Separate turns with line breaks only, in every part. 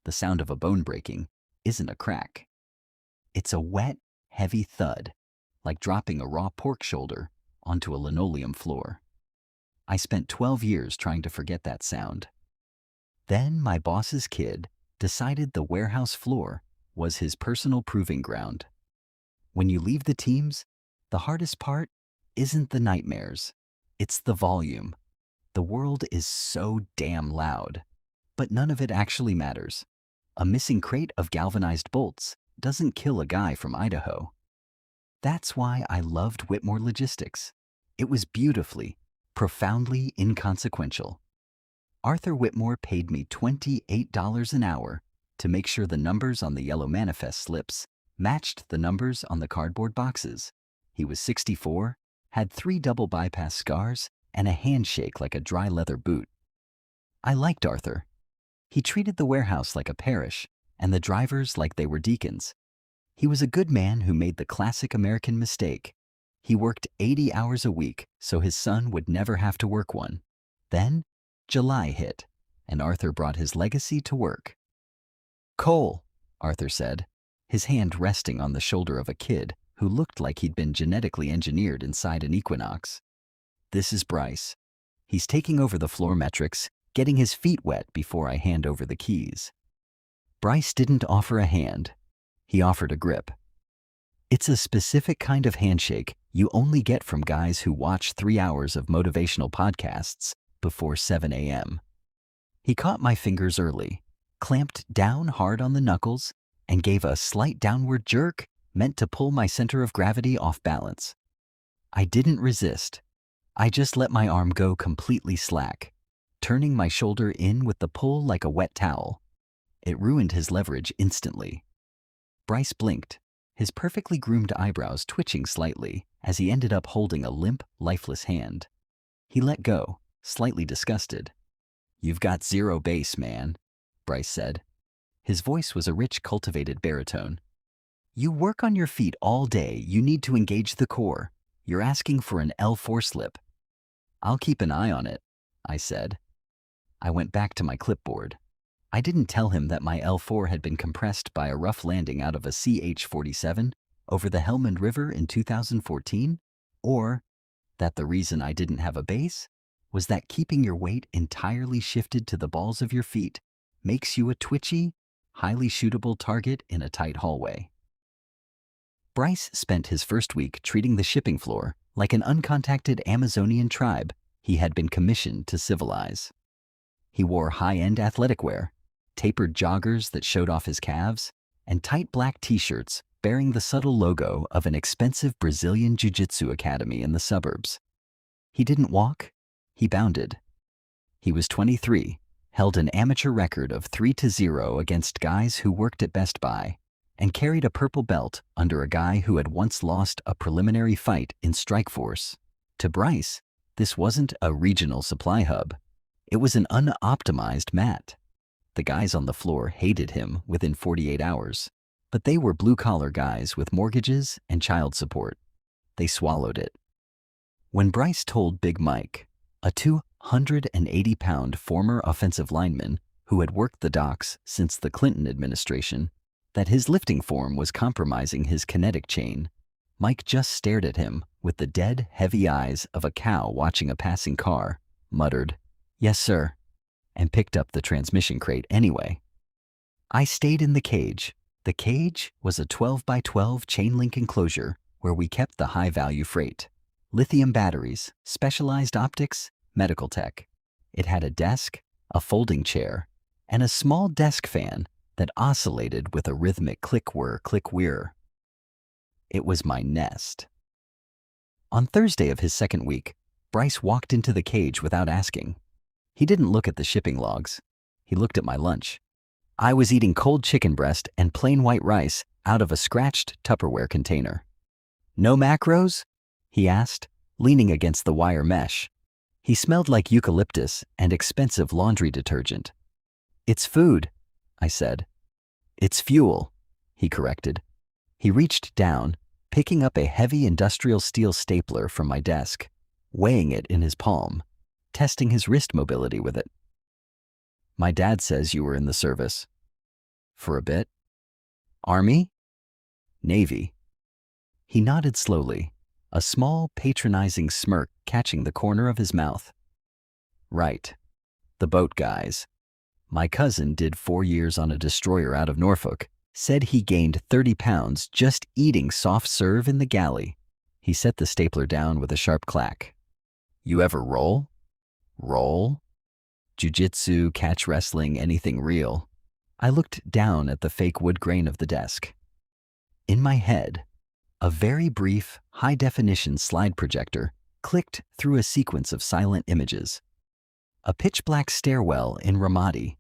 the sound of a bone breaking, isn't a crack. It's a wet, heavy thud, like dropping a raw pork shoulder onto a linoleum floor. I spent 12 years trying to forget that sound. Then my boss's kid decided the warehouse floor was his personal proving ground. When you leave the teams, the hardest part isn't the nightmares, it's the volume. The world is so damn loud, but none of it actually matters. A missing crate of galvanized bolts doesn't kill a guy from Idaho. That's why I loved Whitmore Logistics. It was beautifully, profoundly inconsequential. Arthur Whitmore paid me $28 an hour to make sure the numbers on the yellow manifest slips matched the numbers on the cardboard boxes. He was 64, had 3 double bypass scars, and a handshake like a dry leather boot. I liked Arthur. He treated the warehouse like a parish, and the drivers like they were deacons. He was a good man who made the classic American mistake. He worked 80 hours a week so his son would never have to work one. Then, July hit, and Arthur brought his legacy to work. "Cole," Arthur said, his hand resting on the shoulder of a kid who looked like he'd been genetically engineered inside an Equinox. "This is Bryce. He's taking over the floor metrics, getting his feet wet before I hand over the keys." Bryce didn't offer a hand. He offered a grip. It's a specific kind of handshake you only get from guys who watch 3 hours of motivational podcasts before 7 a.m. He caught my fingers early, clamped down hard on the knuckles, and gave a slight downward jerk meant to pull my center of gravity off balance. I didn't resist. I just let my arm go completely slack, turning my shoulder in with the pull like a wet towel. It ruined his leverage instantly. Bryce blinked, his perfectly groomed eyebrows twitching slightly as he ended up holding a limp, lifeless hand. He let go, slightly disgusted. "You've got zero bass, man," Bryce said. His voice was a rich, cultivated baritone. "You work on your feet all day. You need to engage the core. You're asking for an L4 slip." "I'll keep an eye on it," I said. I went back to my clipboard. I didn't tell him that my L4 had been compressed by a rough landing out of a CH-47 over the Helmand River in 2014, or that the reason I didn't have a base was that keeping your weight entirely shifted to the balls of your feet makes you a twitchy, highly shootable target in a tight hallway. Bryce spent his first week treating the shipping floor like an uncontacted Amazonian tribe he had been commissioned to civilize. He wore high-end athletic wear, tapered joggers that showed off his calves, and tight black t-shirts bearing the subtle logo of an expensive Brazilian jiu-jitsu academy in the suburbs. He didn't walk, he bounded. He was 23, held an amateur record of 3-0 against guys who worked at Best Buy, and carried a purple belt under a guy who had once lost a preliminary fight in Strikeforce. To Bryce, this wasn't a regional supply hub. It was an unoptimized mat. The guys on the floor hated him within 48 hours, but they were blue-collar guys with mortgages and child support. They swallowed it. When Bryce told Big Mike, a 280-pound former offensive lineman who had worked the docks since the Clinton administration, that his lifting form was compromising his kinetic chain, Mike just stared at him with the dead, heavy eyes of a cow watching a passing car, muttered, "Yes, sir," and picked up the transmission crate anyway. I stayed in the cage. The cage was a 12 by 12 chain link enclosure where we kept the high-value freight. Lithium batteries, specialized optics, medical tech. It had a desk, a folding chair, and a small desk fan that oscillated with a rhythmic click-whir, click-whir. It was my nest. On Thursday of his second week, Bryce walked into the cage without asking. He didn't look at the shipping logs. He looked at my lunch. I was eating cold chicken breast and plain white rice out of a scratched Tupperware container. "No macros?" he asked, leaning against the wire mesh. He smelled like eucalyptus and expensive laundry detergent. "It's food," I said. "It's fuel," he corrected. He reached down, picking up a heavy industrial steel stapler from my desk, weighing it in his palm, testing his wrist mobility with it. "My dad says you were in the service." For a bit. Army? Navy. He nodded slowly, a small, patronizing smirk catching the corner of his mouth. Right. The boat guys. My cousin did 4 years on a destroyer out of Norfolk. Said he gained 30 pounds just eating soft serve in the galley. He set the stapler down with a sharp clack. You ever roll? Roll? Jiu-jitsu, catch wrestling, anything real. I looked down at the fake wood grain of the desk. In my head, a very brief, high-definition slide projector clicked through a sequence of silent images. A pitch-black stairwell in Ramadi,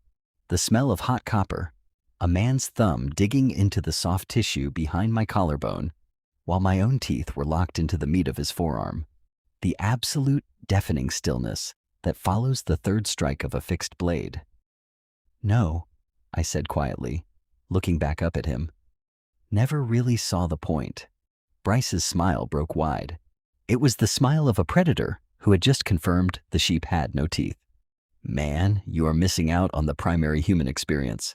the smell of hot copper, a man's thumb digging into the soft tissue behind my collarbone, while my own teeth were locked into the meat of his forearm. The absolute, deafening stillness that follows the third strike of a fixed blade. No, I said quietly, looking back up at him. Never really saw the point. Bryce's smile broke wide. It was the smile of a predator who had just confirmed the sheep had no teeth. Man, you are missing out on the primary human experience.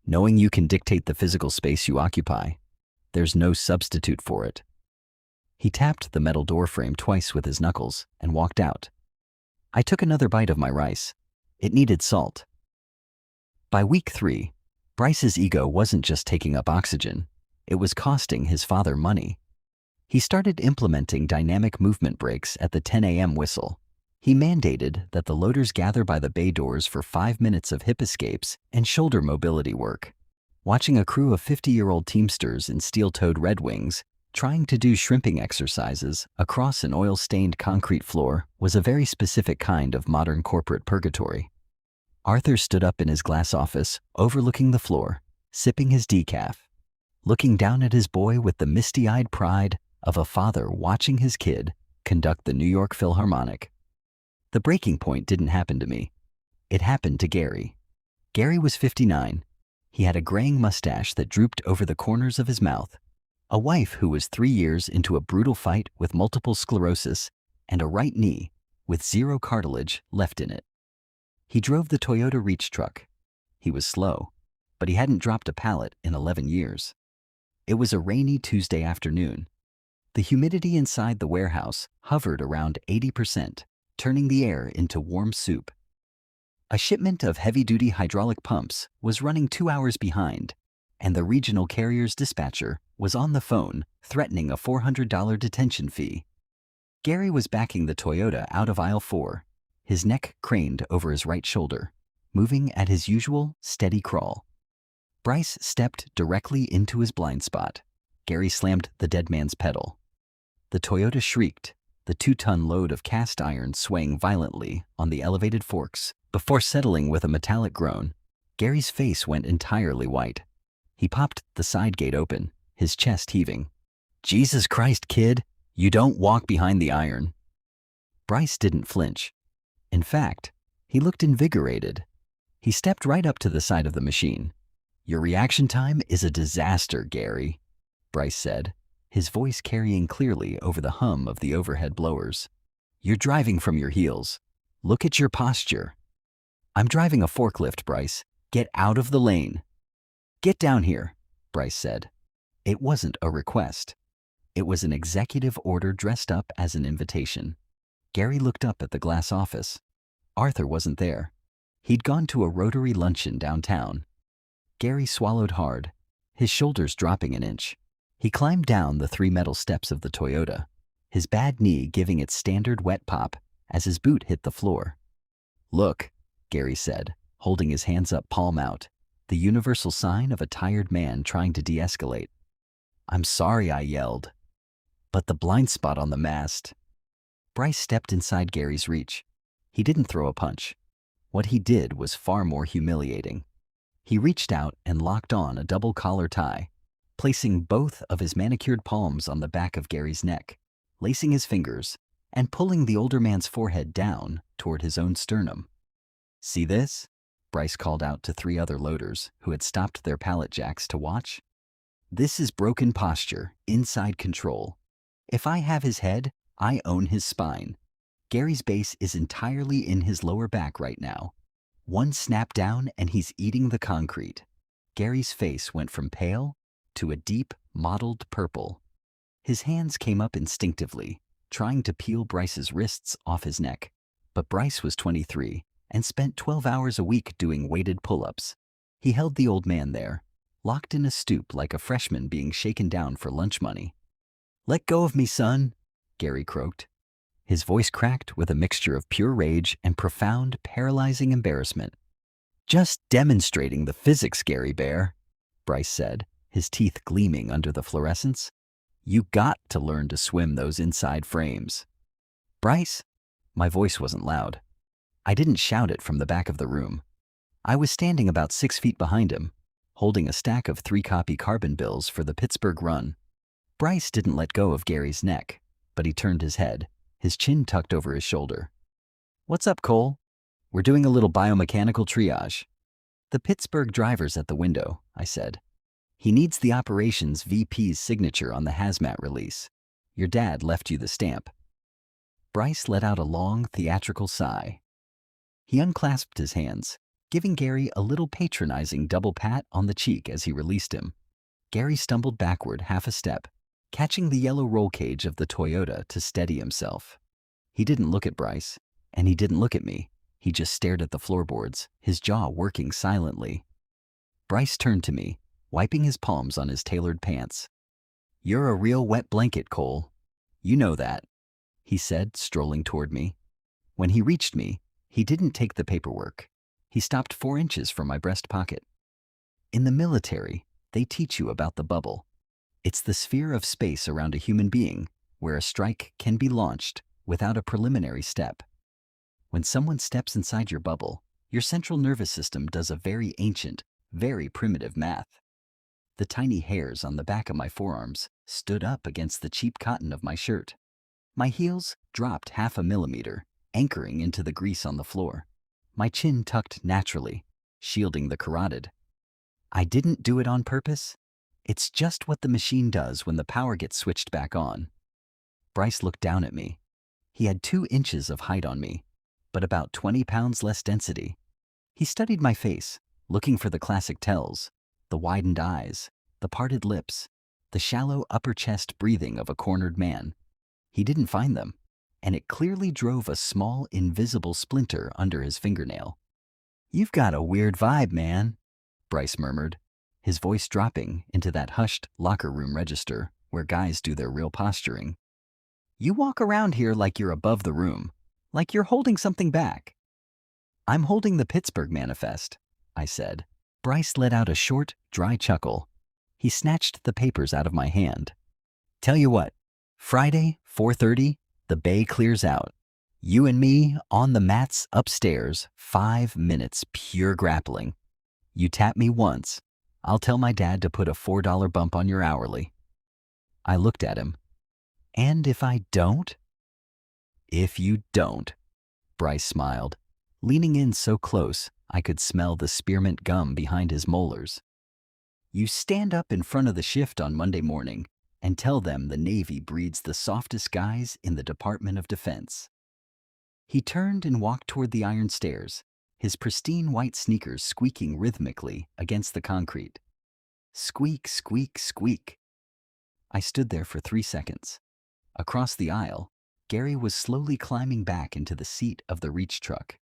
Knowing you can dictate the physical space you occupy. There's no substitute for it. He tapped the metal door frame twice with his knuckles and walked out. I took another bite of my rice. It needed salt. By week 3, Bryce's ego wasn't just taking up oxygen. It was costing his father money. He started implementing dynamic movement breaks at the 10 a.m. whistle. He mandated that the loaders gather by the bay doors for 5 minutes of hip escapes and shoulder mobility work. Watching a crew of 50-year-old Teamsters in steel-toed Red Wings trying to do shrimping exercises across an oil-stained concrete floor was a very specific kind of modern corporate purgatory. Arthur stood up in his glass office, overlooking the floor, sipping his decaf, looking down at his boy with the misty-eyed pride of a father watching his kid conduct the New York Philharmonic. The breaking point didn't happen to me. It happened to Gary. Gary was 59. He had a graying mustache that drooped over the corners of his mouth, a wife who was 3 years into a brutal fight with multiple sclerosis, and a right knee with 0 cartilage left in it. He drove the Toyota Reach truck. He was slow, but he hadn't dropped a pallet in 11 years. It was a rainy Tuesday afternoon. The humidity inside the warehouse hovered around 80%, turning the air into warm soup. A shipment of heavy-duty hydraulic pumps was running 2 hours behind, and the regional carrier's dispatcher was on the phone threatening a $400 detention fee. Gary was backing the Toyota out of aisle 4, his neck craned over his right shoulder, moving at his usual steady crawl. Bryce stepped directly into his blind spot. Gary slammed the dead man's pedal. The Toyota shrieked, the 2-ton load of cast iron swaying violently on the elevated forks before settling with a metallic groan. Gary's face went entirely white. He popped the side gate open, his chest heaving. Jesus Christ, kid, you don't walk behind the iron. Bryce didn't flinch. In fact, he looked invigorated. He stepped right up to the side of the machine. Your reaction time is a disaster, Gary, Bryce said, his voice carrying clearly over the hum of the overhead blowers. You're driving from your heels. Look at your posture. I'm driving a forklift, Bryce. Get out of the lane. Get down here, Bryce said. It wasn't a request. It was an executive order dressed up as an invitation. Gary looked up at the glass office. Arthur wasn't there. He'd gone to a Rotary luncheon downtown. Gary swallowed hard, his shoulders dropping an inch. He climbed down the 3 metal steps of the Toyota, his bad knee giving its standard wet pop as his boot hit the floor. Look, Gary said, holding his hands up palm out, the universal sign of a tired man trying to de-escalate. I'm sorry, I yelled. But the blind spot on the mast. Bryce stepped inside Gary's reach. He didn't throw a punch. What he did was far more humiliating. He reached out and locked on a double collar tie, placing both of his manicured palms on the back of Gary's neck, lacing his fingers, and pulling the older man's forehead down toward his own sternum. See this? Bryce called out to 3 other loaders who had stopped their pallet jacks to watch. This is broken posture, inside control. If I have his head, I own his spine. Gary's base is entirely in his lower back right now. One snap down and he's eating the concrete. Gary's face went from pale to a deep, mottled purple. His hands came up instinctively, trying to peel Bryce's wrists off his neck. But Bryce was 23 and spent 12 hours a week doing weighted pull-ups. He held the old man there, locked in a stoop like a freshman being shaken down for lunch money. "Let go of me, son," Gary croaked. His voice cracked with a mixture of pure rage and profound, paralyzing embarrassment. "Just demonstrating the physics, Gary Bear," Bryce said, his teeth gleaming under the fluorescence. "You got to learn to swim those inside frames." "Bryce?" My voice wasn't loud. I didn't shout it from the back of the room. I was standing about 6 feet behind him, holding a stack of 3-copy carbon bills for the Pittsburgh run. Bryce didn't let go of Gary's neck, but he turned his head, his chin tucked over his shoulder. "What's up, Cole? We're doing a little biomechanical triage." "The Pittsburgh driver's at the window," I said. "He needs the operations VP's signature on the hazmat release. Your dad left you the stamp." Bryce let out a long, theatrical sigh. He unclasped his hands, giving Gary a little patronizing double pat on the cheek as he released him. Gary stumbled backward half a step, catching the yellow roll cage of the Toyota to steady himself. He didn't look at Bryce, and he didn't look at me. He just stared at the floorboards, his jaw working silently. Bryce turned to me, wiping his palms on his tailored pants. "You're a real wet blanket, Cole. You know that," he said, strolling toward me. When he reached me, he didn't take the paperwork. He stopped 4 inches from my breast pocket. "In the military, they teach you about the bubble. It's the sphere of space around a human being where a strike can be launched without a preliminary step. When someone steps inside your bubble, your central nervous system does a very ancient, very primitive math." The tiny hairs on the back of my forearms stood up against the cheap cotton of my shirt. My heels dropped 0.5 millimeter, anchoring into the grease on the floor. My chin tucked naturally, shielding the carotid. "I didn't do it on purpose. It's just what the machine does when the power gets switched back on." Bryce looked down at me. He had 2 inches of height on me, but about 20 pounds less density. He studied my face, looking for the classic tells, the widened eyes, the parted lips, the shallow upper chest breathing of a cornered man. He didn't find them, and it clearly drove a small, invisible splinter under his fingernail. "You've got a weird vibe, man," Bryce murmured, his voice dropping into that hushed locker room register where guys do their real posturing. "You walk around here like you're above the room, like you're holding something back." "I'm holding the Pittsburgh Manifest," I said. Bryce let out a short, dry chuckle. He snatched the papers out of my hand. "Tell you what, Friday, 4:30, the bay clears out. You and me on the mats upstairs, 5 minutes pure grappling. You tap me once, I'll tell my dad to put a $4 bump on your hourly." I looked at him. "And if I don't?" "If you don't," Bryce smiled, leaning in so close I could smell the spearmint gum behind his molars. "You stand up in front of the shift on Monday morning and tell them the Navy breeds the softest guys in the Department of Defense." He turned and walked toward the iron stairs, his pristine white sneakers squeaking rhythmically against the concrete. Squeak, squeak, squeak. I stood there for 3 seconds. Across the aisle, Gary was slowly climbing back into the seat of the reach truck.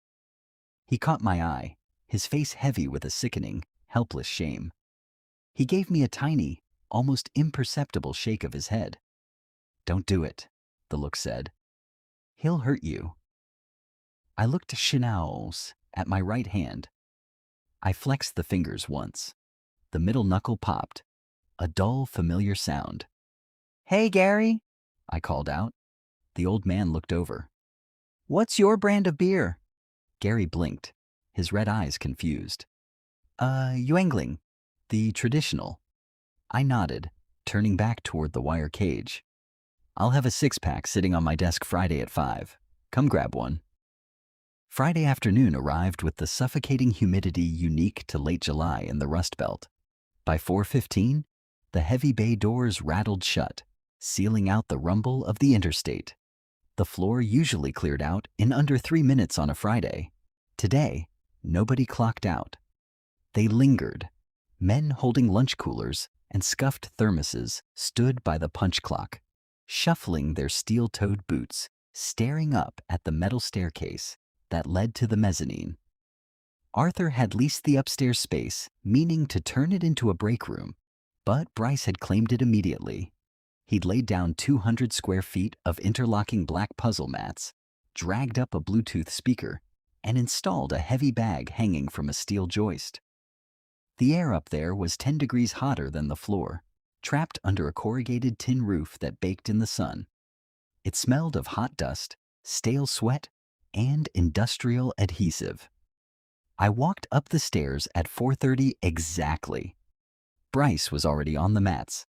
He caught my eye, his face heavy with a sickening, helpless shame. He gave me a tiny, almost imperceptible shake of his head. "Don't do it," the look said. "He'll hurt you." I looked chenals at my right hand. I flexed the fingers once. The middle knuckle popped, a dull, familiar sound. "Hey, Gary," I called out. The old man looked over. "What's your brand of beer?" Gary blinked, his red eyes confused. Yuengling, the traditional." I nodded, turning back toward the wire cage. "I'll have a 6-pack sitting on my desk Friday at 5. Come grab one." Friday afternoon arrived with the suffocating humidity unique to late July in the Rust Belt. By 4:15, the heavy bay doors rattled shut, sealing out the rumble of the interstate. The floor usually cleared out in under 3 minutes on a Friday. Today, nobody clocked out. They lingered, Men holding lunch coolers and scuffed thermoses stood by the punch clock, shuffling their steel-toed boots, staring up at the metal staircase that led to the mezzanine. Arthur had leased the upstairs space, meaning to turn it into a break room, but Bryce had claimed it immediately. He'd laid down 200 square feet of interlocking black puzzle mats, dragged up a Bluetooth speaker, and installed a heavy bag hanging from a steel joist. The air up there was 10 degrees hotter than the floor, trapped under a corrugated tin roof that baked in the sun. It smelled of hot dust, stale sweat, and industrial adhesive. I walked up the stairs at 4:30 exactly. Bryce was already on the mats.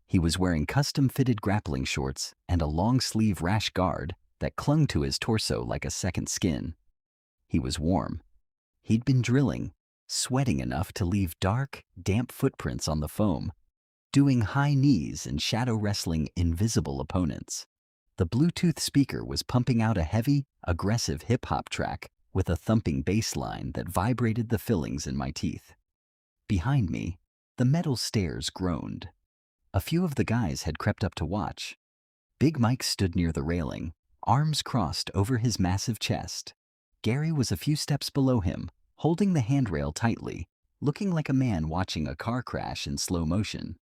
He was wearing custom-fitted grappling shorts and a long-sleeve rash guard that clung to his torso like a second skin. He was warm. He'd been drilling, sweating enough to leave dark, damp footprints on the foam, doing high knees and shadow wrestling invisible opponents. The Bluetooth speaker was pumping out a heavy, aggressive hip-hop track with a thumping bass line that vibrated the fillings in my teeth. Behind me, the metal stairs groaned. A few of the guys had crept up to watch. Big Mike stood near the railing, arms crossed over his massive chest. Gary was a few steps below him, holding the handrail tightly, looking like a man watching a car crash in slow motion.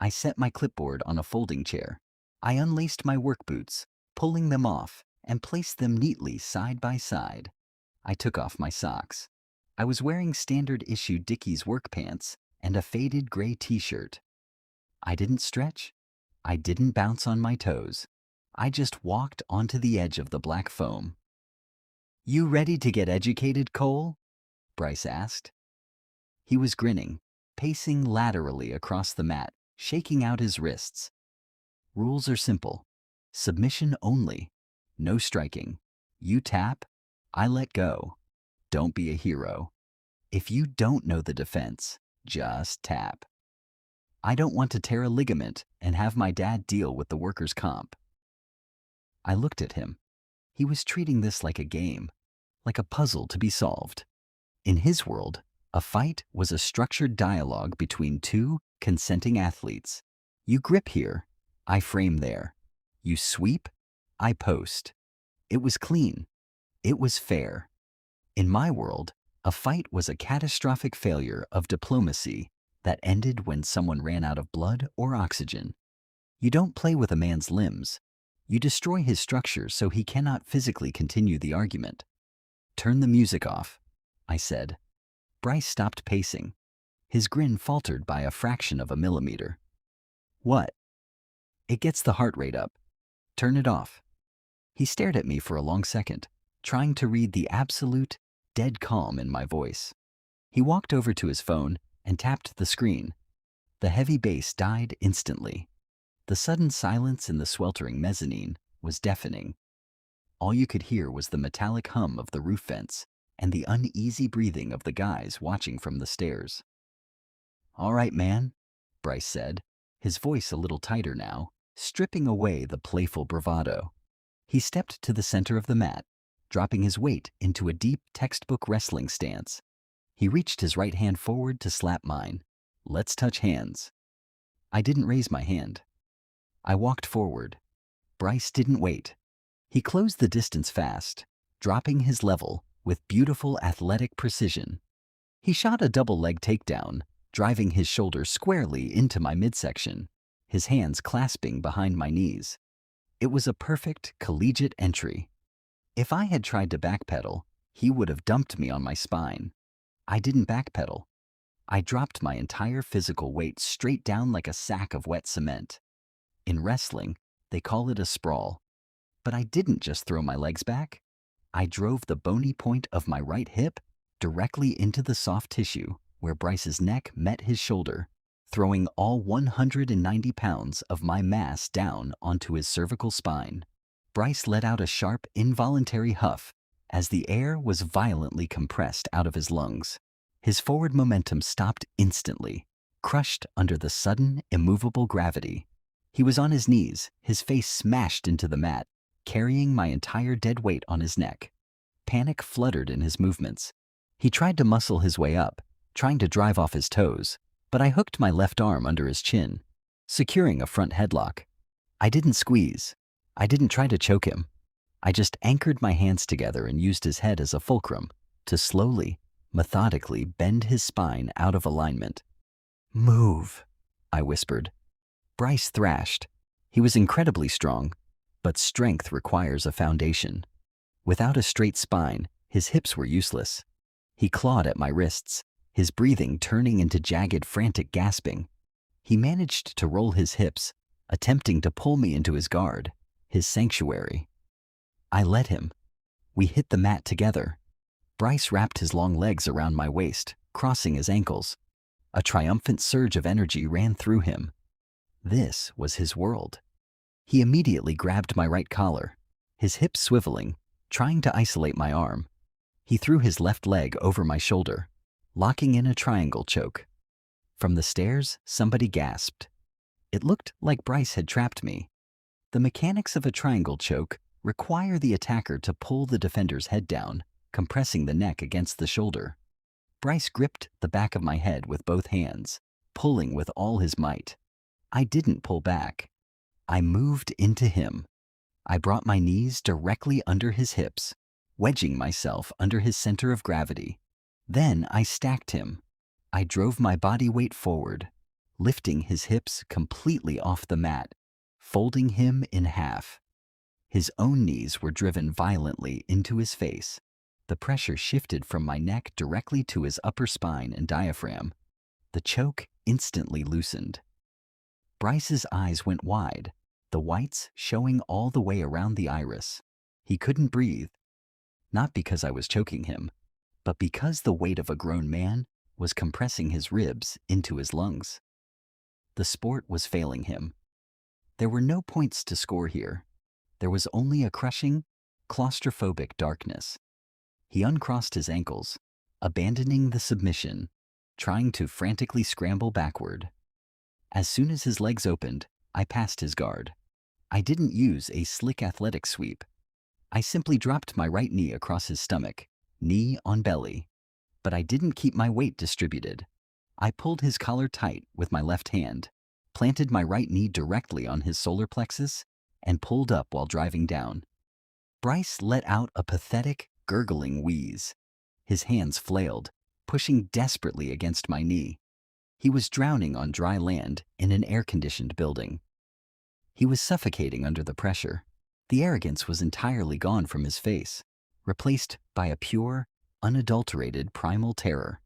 I set my clipboard on a folding chair. I unlaced my work boots, pulling them off, and placed them neatly side by side. I took off my socks. I was wearing standard-issue Dickies work pants and a faded gray t-shirt. I didn't stretch. I didn't bounce on my toes. I just walked onto the edge of the black foam. "You ready to get educated, Cole?" Bryce asked. He was grinning, pacing laterally across the mat, shaking out his wrists. "Rules are simple. Submission only. No striking. You tap, I let go. Don't be a hero. If you don't know the defense, just tap. I don't want to tear a ligament and have my dad deal with the workers' comp." I looked at him. He was treating this like a game, like a puzzle to be solved. In his world, a fight was a structured dialogue between two consenting athletes. You grip here, I frame there. You sweep, I post. It was clean. It was fair. In my world, a fight was a catastrophic failure of diplomacy that ended when someone ran out of blood or oxygen. You don't play with a man's limbs. You destroy his structure so he cannot physically continue the argument. "Turn the music off," I said. Bryce stopped pacing. His grin faltered by a fraction of a millimeter. "What?" "It gets the heart rate up. Turn it off." He stared at me for a long second, trying to read the absolute, dead calm in my voice. He walked over to his phone and tapped the screen. The heavy bass died instantly. The sudden silence in the sweltering mezzanine was deafening. All you could hear was the metallic hum of the roof vents and the uneasy breathing of the guys watching from the stairs. "All right, man," Bryce said, his voice a little tighter now, stripping away the playful bravado. He stepped to the center of the mat, dropping his weight into a deep textbook wrestling stance. He reached his right hand forward to slap mine. "Let's touch hands." I didn't raise my hand. I walked forward. Bryce didn't wait. He closed the distance fast, dropping his level with beautiful athletic precision. He shot a double leg takedown, driving his shoulder squarely into my midsection, his hands clasping behind my knees. It was a perfect collegiate entry. If I had tried to backpedal, he would have dumped me on my spine. I didn't backpedal. I dropped my entire physical weight straight down like a sack of wet cement. In wrestling, they call it a sprawl. But I didn't just throw my legs back. I drove the bony point of my right hip directly into the soft tissue where Bryce's neck met his shoulder, throwing all 190 pounds of my mass down onto his cervical spine. Bryce let out a sharp, involuntary huff as the air was violently compressed out of his lungs. His forward momentum stopped instantly, crushed under the sudden, immovable gravity. He was on his knees, his face smashed into the mat, carrying my entire dead weight on his neck. Panic fluttered in his movements. He tried to muscle his way up, trying to drive off his toes, but I hooked my left arm under his chin, securing a front headlock. I didn't squeeze. I didn't try to choke him. I just anchored my hands together and used his head as a fulcrum to slowly, methodically bend his spine out of alignment. "Move," I whispered. Bryce thrashed. He was incredibly strong, but strength requires a foundation. Without a straight spine, his hips were useless. He clawed at my wrists, his breathing turning into jagged, frantic gasping. He managed to roll his hips, attempting to pull me into his guard, his sanctuary. I let him. We hit the mat together. Bryce wrapped his long legs around my waist, crossing his ankles. A triumphant surge of energy ran through him. This was his world. He immediately grabbed my right collar, his hips swiveling, trying to isolate my arm. He threw his left leg over my shoulder, locking in a triangle choke. From the stairs, somebody gasped. It looked like Bryce had trapped me. The mechanics of a triangle choke require the attacker to pull the defender's head down, compressing the neck against the shoulder. Bryce gripped the back of my head with both hands, pulling with all his might. I didn't pull back. I moved into him. I brought my knees directly under his hips, wedging myself under his center of gravity. Then I stacked him. I drove my body weight forward, lifting his hips completely off the mat, folding him in half. His own knees were driven violently into his face. The pressure shifted from my neck directly to his upper spine and diaphragm. The choke instantly loosened. Bryce's eyes went wide, the whites showing all the way around the iris. He couldn't breathe, not because I was choking him, but because the weight of a grown man was compressing his ribs into his lungs. The sport was failing him. There were no points to score here. There was only a crushing, claustrophobic darkness. He uncrossed his ankles, abandoning the submission, trying to frantically scramble backward. As soon as his legs opened, I passed his guard. I didn't use a slick athletic sweep. I simply dropped my right knee across his stomach, knee on belly. But I didn't keep my weight distributed. I pulled his collar tight with my left hand, planted my right knee directly on his solar plexus, and pulled up while driving down. Bryce let out a pathetic, gurgling wheeze. His hands flailed, pushing desperately against my knee. He was drowning on dry land in an air-conditioned building. He was suffocating under the pressure. The arrogance was entirely gone from his face, replaced by a pure, unadulterated primal terror.